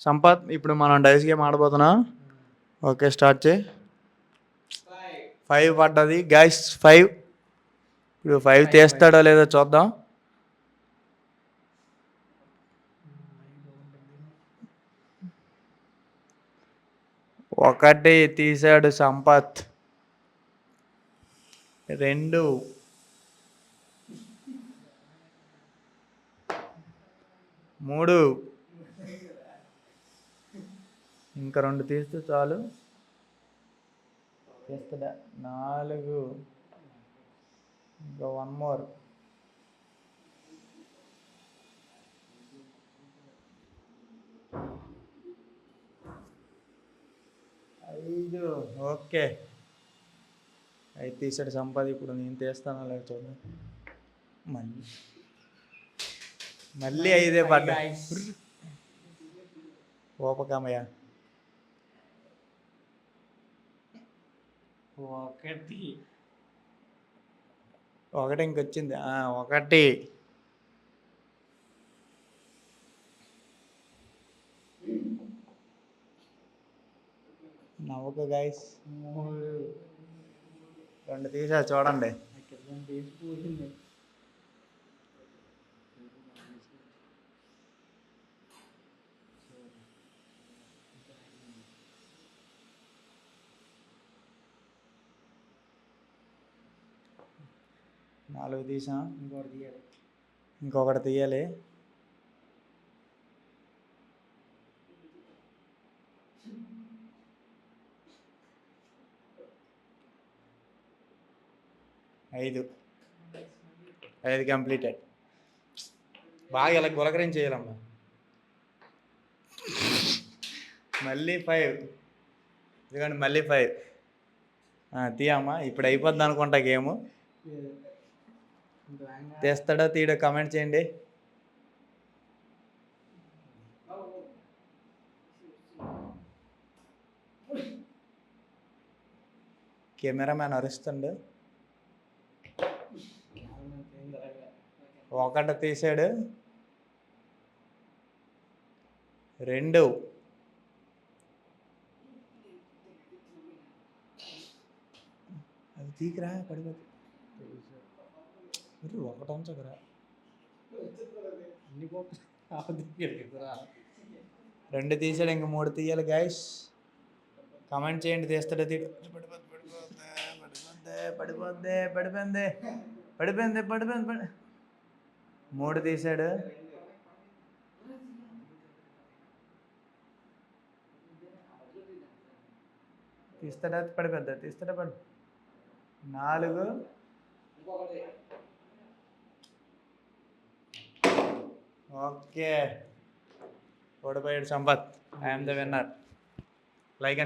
సంపత్ ఇప్పుడు మనం dice game ఆడబోతున్నాం. Okay start చేయి. 5 పడ్డది గైస్. 5 ఇప్పుడు 5 తీస్తాడో లేదో చూద్దాం. ఒకటి తీసాడు సంపత్. 2 3 ఇంకా 2 తీస్తే చాలు. తీస్తాడా? 4 ఇంకా 1 మోర్. 5 ఓకే. 5 తీసాడు సంపత్. ఇప్పుడు నేను తీస్తానో లేదు చూద్దాం. మళ్ళీ 5 పడ్డా. ఓపకమయ్య. 1 ఇంకొచ్చింది. 1 నవ్వకు గైస్. 2 తీసా చూడండి. 4 తీసా. ఇంకొకటి తీయాలి. ఐదు కంప్లీటెడ్. బాగా ఇలా గులకరించి చేయాలమ్మా. మళ్ళీ 5. ఇదిగోండి మళ్ళీ 5. తీయమ్మా. ఇప్పుడు అయిపోద్ది అనుకుంటా గేము. తీస్తాడో తీయడో కమెంట్ చేయండి. కెమెరామ్యాన్ అరుస్తుండు. 1 తీసాడు. 2 అది తీకరా పడిపోతుంది. 1 ఉంచకరా. 2 తీసాడు. ఇంక 3 తీయాలి గైస్. కమెంట్ చేయండి. తీస్తాడో తీడు. పడిపోయింది. 3 తీసాడు. తీస్తాడా? తీస్తాడా? 4 ఓకే. ఓడిపోయాడు Sampath. I'm the winner. Like and